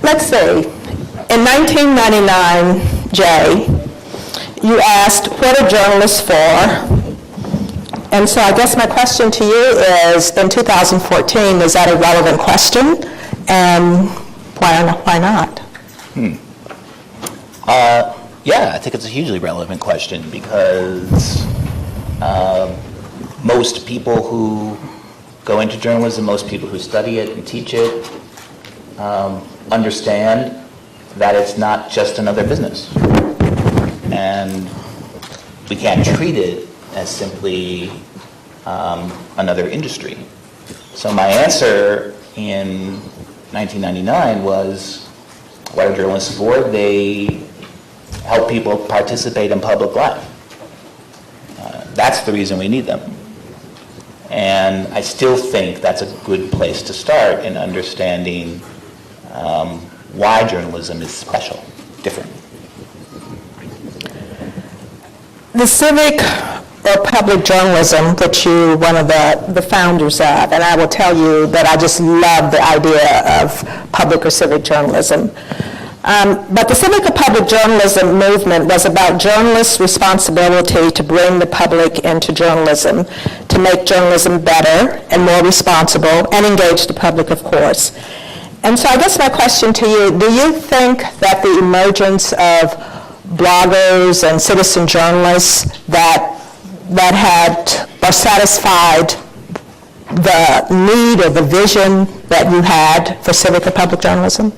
Let's see. In 1999, Jay, you asked, what are journalists for? And so I guess my question to you is, in 2014, is that a relevant question? And why not? Yeah, I think it's a hugely relevant question because most people who go into journalism, most people who study it and teach it, understand that it's not just another business. And we can't treat it as simply another industry. So my answer in 1999 was, what are journalists for? They help people participate in public life. That's the reason we need them. And I still think that's a good place to start in understanding why journalism is special, different. The civic or public journalism, which you're one of the founders of, and I will tell you that I just love the idea of public or civic journalism. But the civic or public journalism movement was about journalists' responsibility to bring the public into journalism, to make journalism better and more responsible, and engage the public, of course. And so I guess my question to you, do you think that the emergence of bloggers and citizen journalists that had or satisfied the need or the vision that you had for civic or public journalism?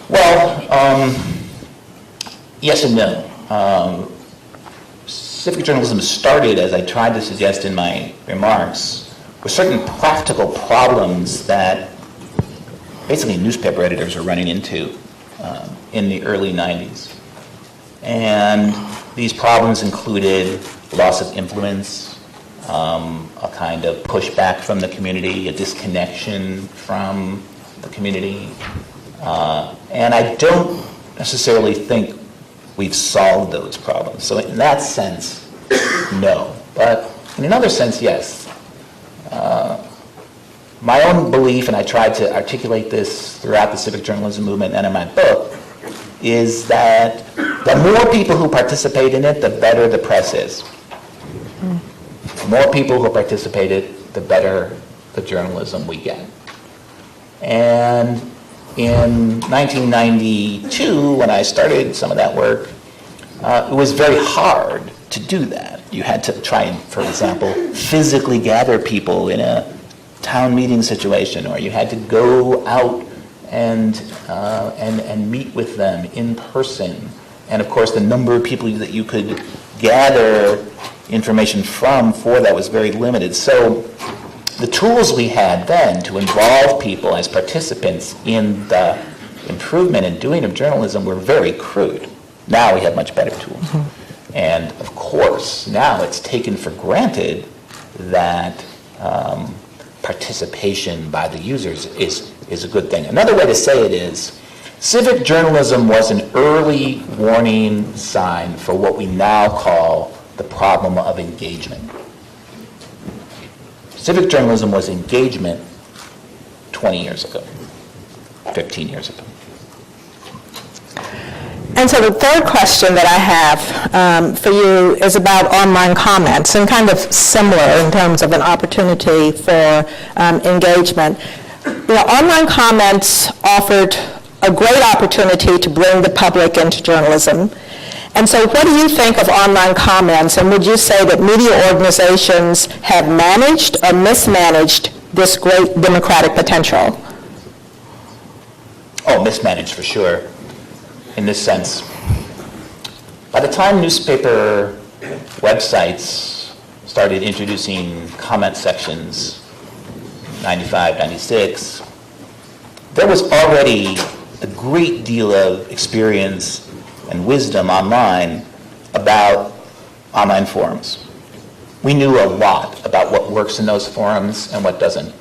Well, yes and no. Civic journalism started, as I tried to suggest in my remarks, with certain practical problems that basically newspaper editors were running into in the early 90s. And these problems included loss of influence, a kind of pushback from the community, a disconnection from the community. And I don't necessarily think we've solved those problems. So in that sense, no. But in another sense, yes. My own belief, and I tried to articulate this throughout the civic journalism movement and in my book, is that the more people who participate in it, the better the press is. The more people who participate in it, the better the journalism we get. And in 1992, when I started some of that work, it was very hard to do that. You had to try and, for example, physically gather people in a town meeting situation, or you had to go out and meet with them in person. And of course, the number of people that you could gather information from for that was very limited. So the tools we had then to involve people as participants in the improvement and doing of journalism were very crude. Now we have much better tools. Mm-hmm. And of course, now it's taken for granted that participation by the users is a good thing. Another way to say it is, civic journalism was an early warning sign for what we now call the problem of engagement. Civic journalism was engagement 20 years ago, 15 years ago. And so the third question that I have for you is about online comments, and kind of similar in terms of an opportunity for engagement. You know, online comments offered a great opportunity to bring the public into journalism. And so what do you think of online comments, and would you say that media organizations have managed or mismanaged this great democratic potential? Oh, mismanaged for sure. In this sense, by the time newspaper websites started introducing comment sections, 95, 96, there was already a great deal of experience and wisdom online about online forums. We knew a lot about what works in those forums and what doesn't.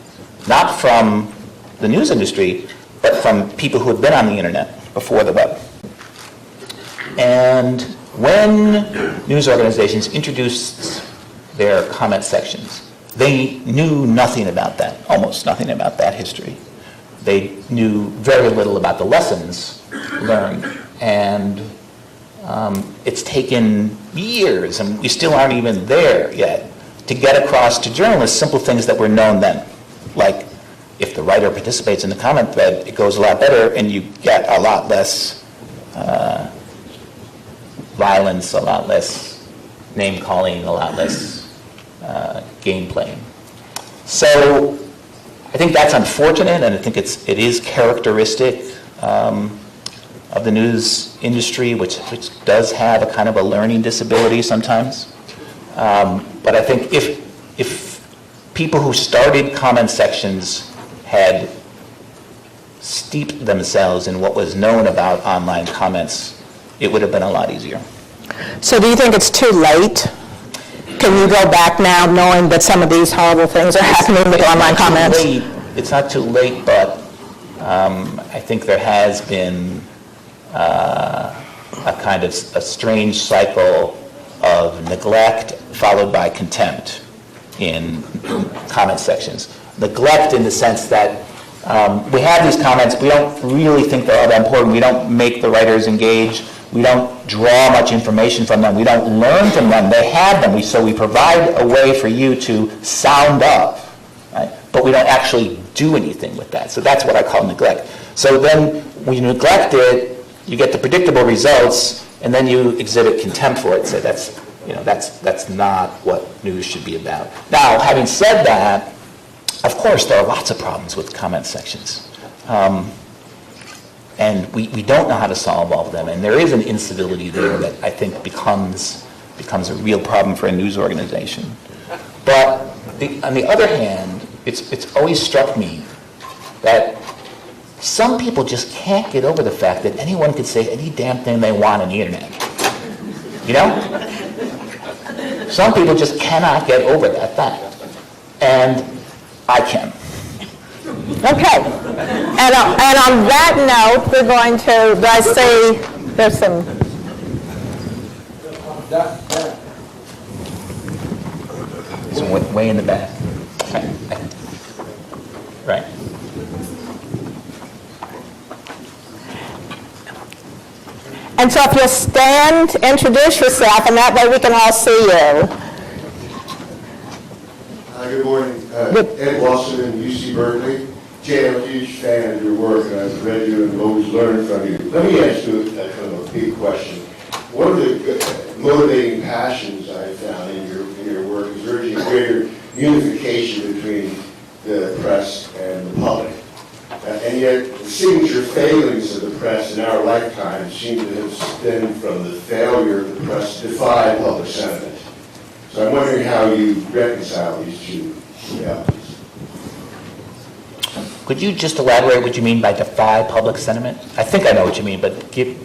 Not from the news industry, but from people who had been on the internet before the web. And when news organizations introduced their comment sections, they knew nothing about that, almost nothing about that history. They knew very little about the lessons learned, and it's taken years, and we still aren't even there yet, to get across to journalists simple things that were known then, like if the writer participates in the comment thread, it goes a lot better, and you get a lot less violence, a lot less name-calling, a lot less game playing. So I think that's unfortunate, and I think it is characteristic of the news industry, which does have a kind of a learning disability sometimes. But I think if people who started comment sections had steeped themselves in what was known about online comments, it would have been a lot easier. So do you think it's too late? Can you go back now knowing that some of these horrible things are happening with online comments? It's not too late, but I think there has been a kind of a strange cycle of neglect followed by contempt in comment sections. Neglect in the sense that we have these comments, we don't really think they're all that important, we don't make the writers engage, we don't draw much information from them, we don't learn from them, they have them, so we provide a way for you to sound up, right? But we don't actually do anything with that. So that's what I call neglect. So then when you neglect it, you get the predictable results, and then you exhibit contempt for it, say that's not what news should be about. Now, having said that, of course, there are lots of problems with comment sections. And we don't know how to solve all of them. And there is an incivility there that I think becomes a real problem for a news organization. But on the other hand, it's always struck me that some people just can't get over the fact that anyone could say any damn thing they want on the internet. You know? Some people just cannot get over that fact. And I can. Okay. And on that note, we're going to, I see there's some. Some way in the back. Right. And so if you'll stand, introduce yourself, and that way we can all see you. Good morning. Ed Wasserman, UC Berkeley. Jay, I'm a huge fan of your work, and I've read you and always learned from you. Let me ask you a kind of a big question. One of the motivating passions I found in your work is urging greater unification between the press and the public. And yet, the signature failings of the press in our lifetime seem to have stemmed from the failure of the press to defy public sentiment. So I'm wondering how you reconcile these two realities. Could you just elaborate what you mean by defy public sentiment? I think I know what you mean, but give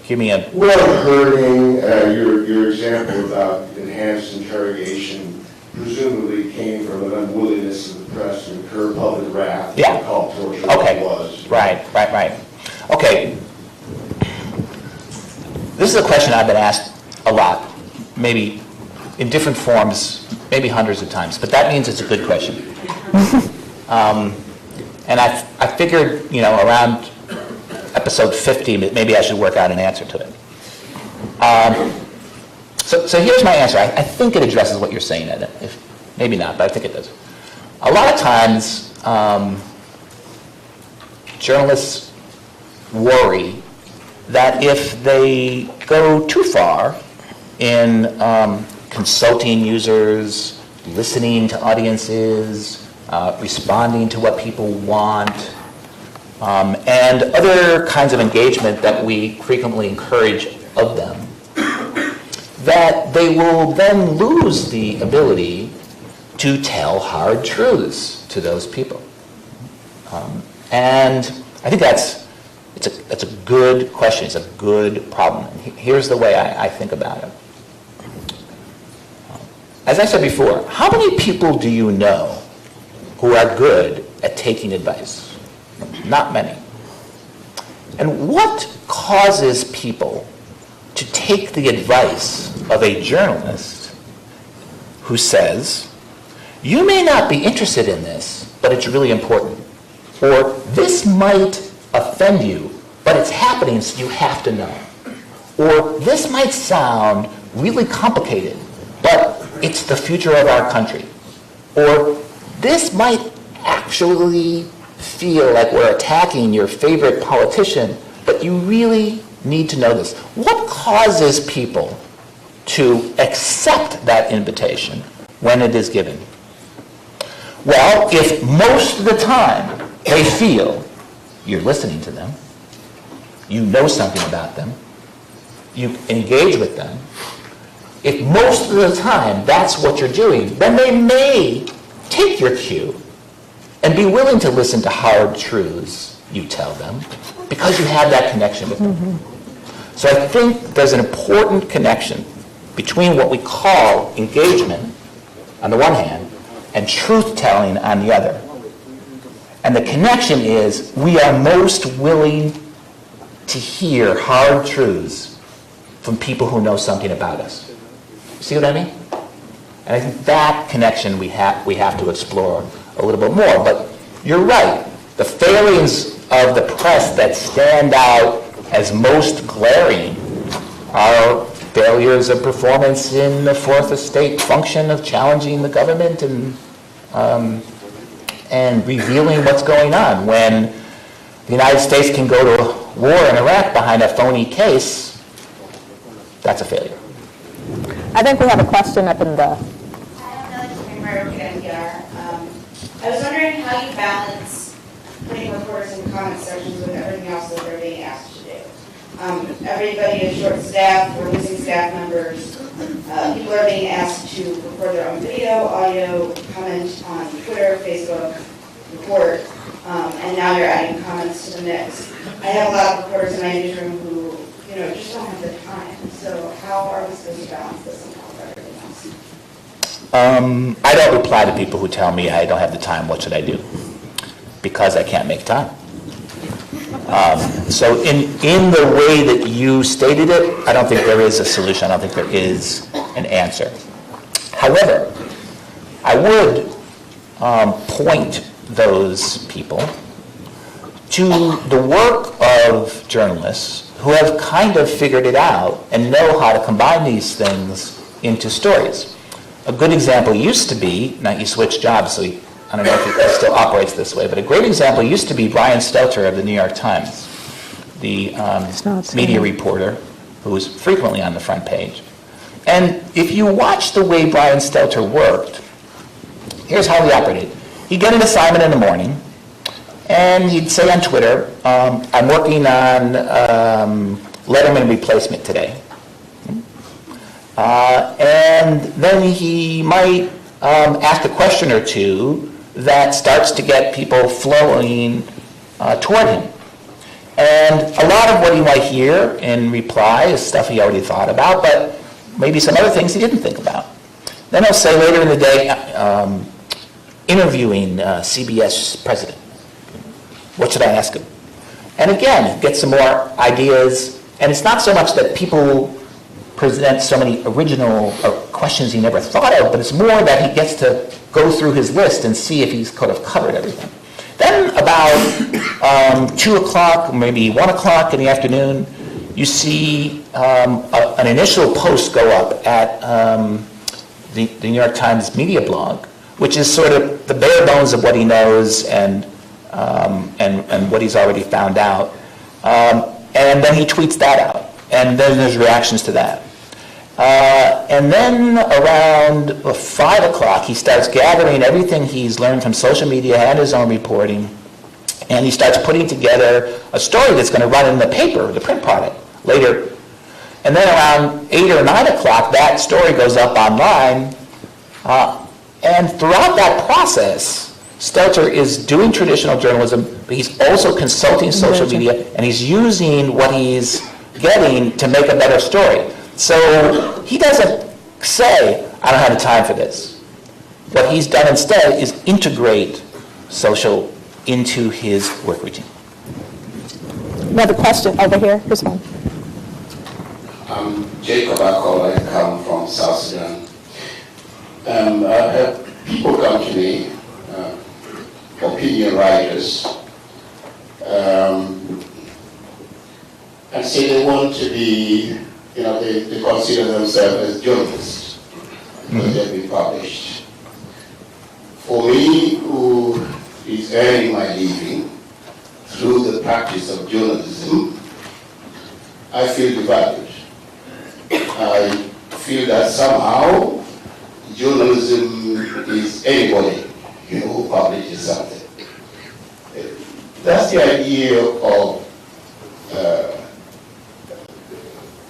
me a... Well, herding, your example about enhanced interrogation presumably came from an unwillingness of the press to incur public wrath. Yeah. Called torture. Okay. Was. Right. Okay. This is a question I've been asked a lot, maybe in different forms, maybe hundreds of times, but that means it's a good question. And I figured, around episode 50, maybe I should work out an answer to it. So here's my answer. I think it addresses what you're saying, Ed. Maybe not, but I think it does. A lot of times, journalists worry that if they go too far in consulting users, listening to audiences, responding to what people want, and other kinds of engagement that we frequently encourage of them, that they will then lose the ability to tell hard truths to those people. And I think that's a good question. It's a good problem. And here's the way I think about it. As I said before, how many people do you know who are good at taking advice? Not many. And what causes people to take the advice of a journalist who says, you may not be interested in this, but it's really important. Or this might offend you, but it's happening, so you have to know. Or this might sound really complicated, but it's the future of our country. Or this might actually feel like we're attacking your favorite politician, but you really need to know this. What causes people to accept that invitation when it is given? Well, if most of the time they feel you're listening to them, you know something about them, you engage with them, if most of the time that's what you're doing, then they may take your cue and be willing to listen to hard truths you tell them because you have that connection with them. So I think there's an important connection between what we call engagement on the one hand and truth-telling on the other. And the connection is we are most willing to hear hard truths from people who know something about us. See what I mean? And I think that connection we have to explore a little bit more. But you're right. The failings of the press that stand out as most glaring are failures of performance in the fourth estate function of challenging the government and revealing what's going on. When the United States can go to war in Iraq behind a phony case, that's a failure. I think we have a question up in the... I was wondering how you balance putting reporters in comment sections with everything else that they're being asked to do. Everybody is short-staffed, we're losing staff members. People are being asked to record their own video, audio, comment on Twitter, Facebook, report, and now you're adding comments to the mix. I have a lot of reporters in my newsroom who, just don't have the time. So how are we supposed to balance this and help everything else? I don't reply to people who tell me I don't have the time, what should I do? Because I can't make time. So in the way that you stated it, I don't think there is a solution. I don't think there is an answer. However, I would point those people to the work of journalists who have kind of figured it out and know how to combine these things into stories. A good example used to be, now he switched jobs, so I don't know if it still operates this way, but a great example used to be Brian Stelter of the New York Times, the media reporter who was frequently on the front page. And if you watch the way Brian Stelter worked, here's how he operated. He'd get an assignment in the morning, and he'd say on Twitter, I'm working on Letterman replacement today. And then he might ask a question or two that starts to get people flowing toward him. And a lot of what he might hear in reply is stuff he already thought about, but maybe some other things he didn't think about. Then he'll say later in the day, interviewing CBS president. What should I ask him? And again, get some more ideas. And it's not so much that people present so many original questions he never thought of, but it's more that he gets to go through his list and see if he's kind of covered everything. Then about 2 o'clock, maybe 1 o'clock in the afternoon, you see an initial post go up at the New York Times media blog, which is sort of the bare bones of what he knows and what he's already found out. And then he tweets that out. And then there's reactions to that. And then around 5 o'clock, he starts gathering everything he's learned from social media and his own reporting, and he starts putting together a story that's going to run in the paper, the print product, later. And then around 8 or 9 o'clock, that story goes up online. And throughout that process, Stelter is doing traditional journalism, but he's also consulting social media, and he's using what he's getting to make a better story. So he doesn't say, I don't have the time for this. What he's done instead is integrate social into his work routine. Another question over here. Here's one. I'm Jacob Akola. I come from South Sudan. I have people come to me, opinion writers, and say they want to be, they consider themselves as journalists, because they've been published. For me, who is earning my living through the practice of journalism, I feel devalued. I feel that somehow journalism is anybody, who publishes something. That's the idea of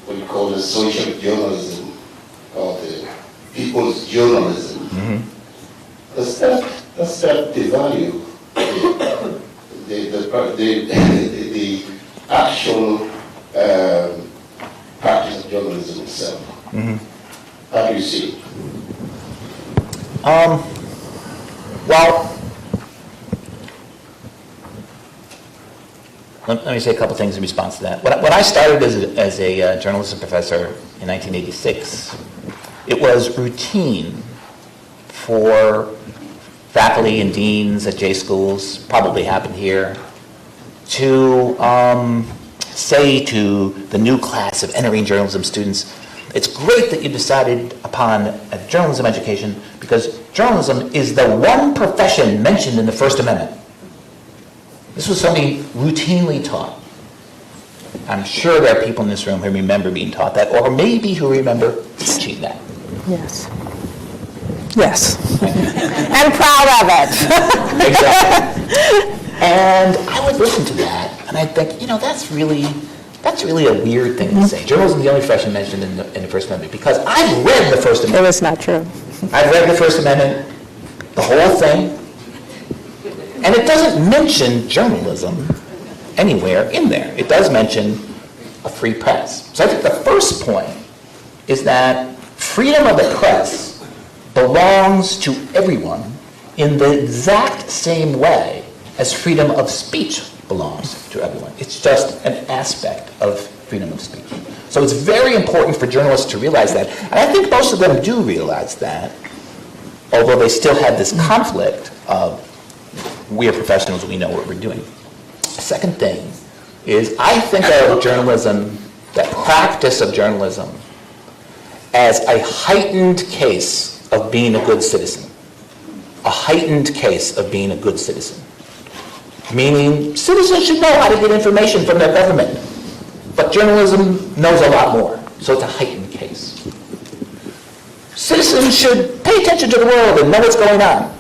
what you call the social journalism, or the people's journalism. Mm-hmm. Does that devalue the actual practice of journalism itself? Mm-hmm. How do you see it? Well, let me say a couple things in response to that. When I started as a journalism professor in 1986, it was routine for faculty and deans at J schools, probably happened here, to say to the new class of entering journalism students, it's great that you decided upon a journalism education because journalism is the one profession mentioned in the First Amendment. This was something routinely taught. I'm sure there are people in this room who remember being taught that, or maybe who remember teaching that. Yes. Yes. And proud of it. Exactly. And I would listen to that, and I'd think, that's really a weird thing to say. Journalism is the only profession mentioned in the First Amendment, because I've read the First It Amendment. was not true. I've read the First Amendment, the whole thing, and it doesn't mention journalism anywhere in there. It does mention a free press. So I think the first point is that freedom of the press belongs to everyone in the exact same way as freedom of speech belongs to everyone. It's just an aspect of freedom of speech. So it's very important for journalists to realize that. And I think most of them do realize that, although they still have this conflict of we are professionals, we know what we're doing. Second thing is I think of journalism, the practice of journalism, as a heightened case of being a good citizen. A heightened case of being a good citizen. Meaning, citizens should know how to get information from their government. But journalism knows a lot more, so it's a heightened case. Citizens should pay attention to the world and know what's going on.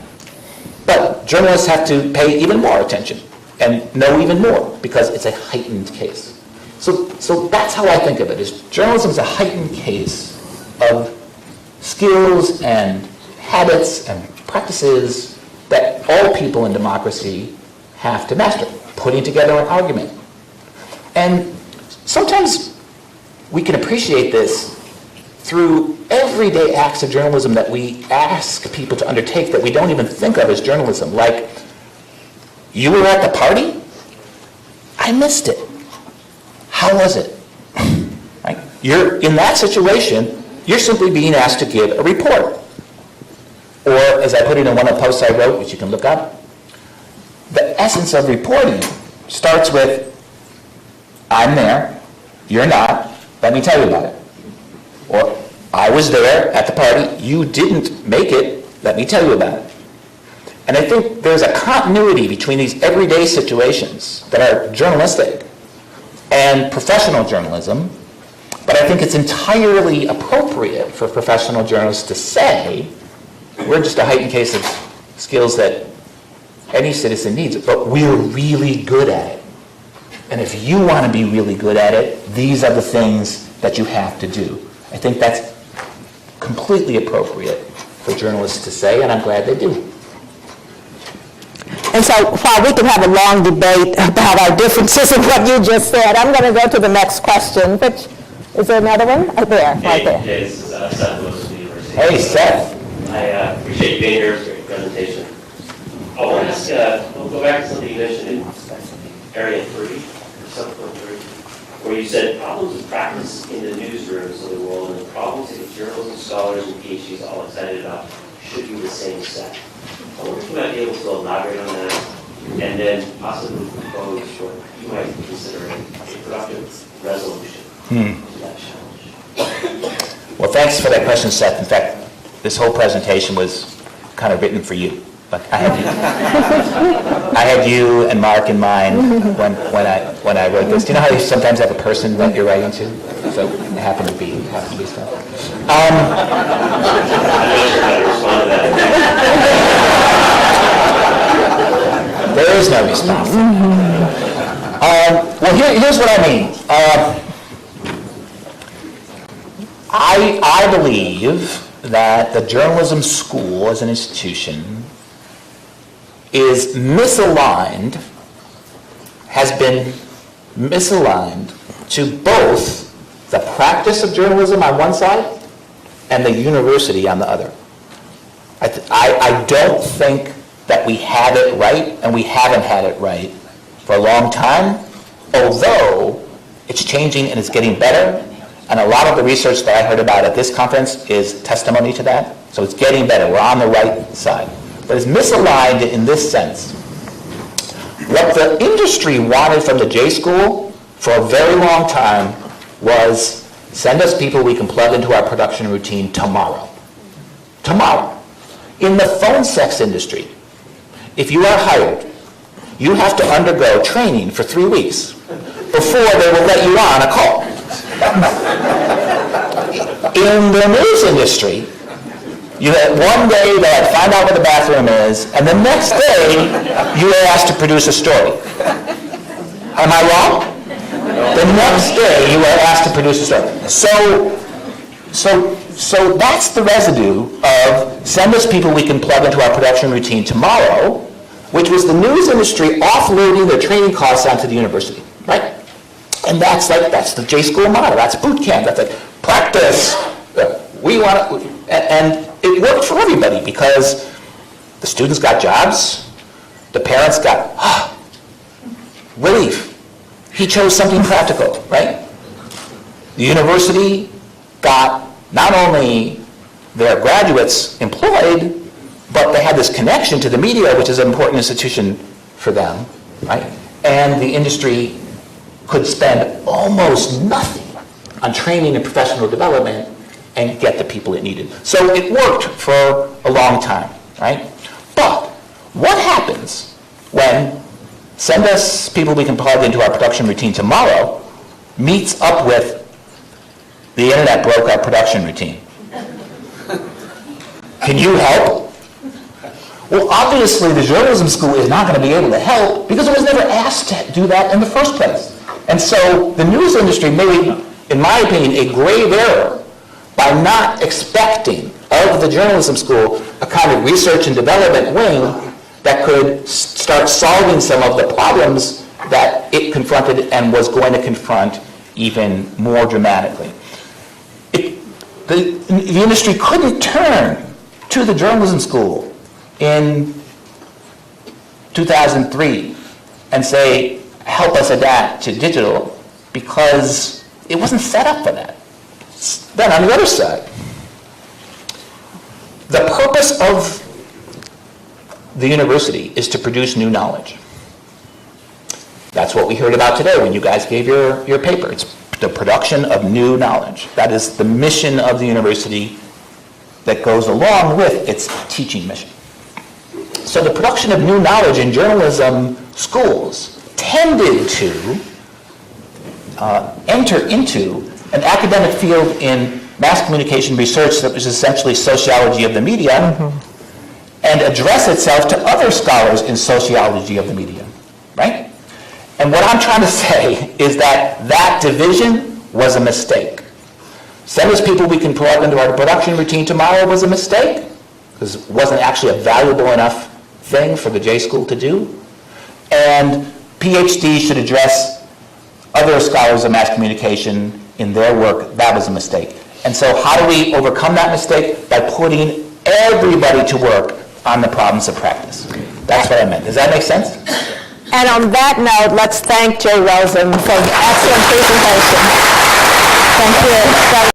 But journalists have to pay even more attention and know even more, because it's a heightened case. So that's how I think of it, is journalism is a heightened case of skills and habits and practices that all people in democracy have to master, putting together an argument. And sometimes we can appreciate this through everyday acts of journalism that we ask people to undertake that we don't even think of as journalism. Like, you were at the party? I missed it. How was it? Right? You're in that situation, you're simply being asked to give a report. Or, as I put it in one of the posts I wrote, which you can look up, the essence of reporting starts with, I'm there, you're not, let me tell you about it. Or, I was there at the party, you didn't make it, let me tell you about it. And I think there's a continuity between these everyday situations that are journalistic and professional journalism, but I think it's entirely appropriate for professional journalists to say, we're just a heightened case of skills that any citizen needs, but we're really good at it. And if you want to be really good at it, these are the things that you have to do. I think that's completely appropriate for journalists to say, and I'm glad they do. And so while we can have a long debate about our differences in what you just said, I'm going to go to the next question. Which, is there another one? Right there, right there. Hey, this is Seth Wilson from the University. Hey, Seth. I appreciate you being here. It's a great presentation. I want to ask, we'll go back to something you mentioned in Area 3, or Subpoint 3, where you said problems of practice in the newsrooms of the world and the problems that journalists and scholars and PhDs are all excited about should be the same set. I wonder if you might be able to elaborate on that, and then possibly propose what you might consider a productive resolution to that challenge. Well, thanks for that question, Seth. In fact, this whole presentation was kind of written for you. But I had you and Mark in mind when I wrote this. Do you know how you sometimes have a person that you're writing to? So it happened to be stuff. I'm not sure how to respond to that. There is no response. Well, here's what I mean. I believe that the journalism school as an institution is misaligned, has been misaligned to both the practice of journalism on one side and the university on the other. I don't think that we have it right, and we haven't had it right for a long time, although it's changing and it's getting better. And a lot of the research that I heard about at this conference is testimony to that. So it's getting better. We're on the right side. But it's misaligned in this sense. What the industry wanted from the J School for a very long time was send us people we can plug into our production routine tomorrow. Tomorrow. In the phone sex industry, if you are hired, you have to undergo training for 3 weeks before they will let you on a call. In the news industry, you have one day they find out where the bathroom is, and the next day you are asked to produce a story. Am I wrong? The next day you are asked to produce a story. So that's the residue of send us people we can plug into our production routine tomorrow, which was the news industry offloading their training costs onto the university, right? And that's the J School model. That's boot camp. That's like practice. We want to, and it worked for everybody because the students got jobs, the parents got relief. He chose something practical, right? The university got not only their graduates employed, but they had this connection to the media, which is an important institution for them, right? And the industry could spend almost nothing on training and professional development and get the people it needed. So it worked for a long time, right? But what happens when send us people we can plug into our production routine tomorrow meets up with the internet broke our production routine? Can you help? Well, obviously the journalism school is not going to be able to help because it was never asked to do that in the first place. And so the news industry made, in my opinion, a grave error by not expecting of the journalism school a kind of research and development wing that could start solving some of the problems that it confronted and was going to confront even more dramatically. The industry couldn't turn to the journalism school in 2003 and say, help us adapt to digital, because it wasn't set up for that. Then on the other side, the purpose of the university is to produce new knowledge. That's what we heard about today when you guys gave your paper. It's the production of new knowledge. That is the mission of the university that goes along with its teaching mission. So the production of new knowledge in journalism schools tended to enter into an academic field in mass communication research that was essentially sociology of the media, and address itself to other scholars in sociology of the media, right? And what I'm trying to say is that that division was a mistake. Send us people we can plug into our production routine tomorrow was a mistake, because it wasn't actually a valuable enough thing for the J School to do. And PhDs should address other scholars of mass communication in their work. That was a mistake. And so how do we overcome that mistake? By putting everybody to work on the problems of practice. That's what I meant. Does that make sense? And on that note, let's thank Jay Rosen for an excellent presentation. Thank you.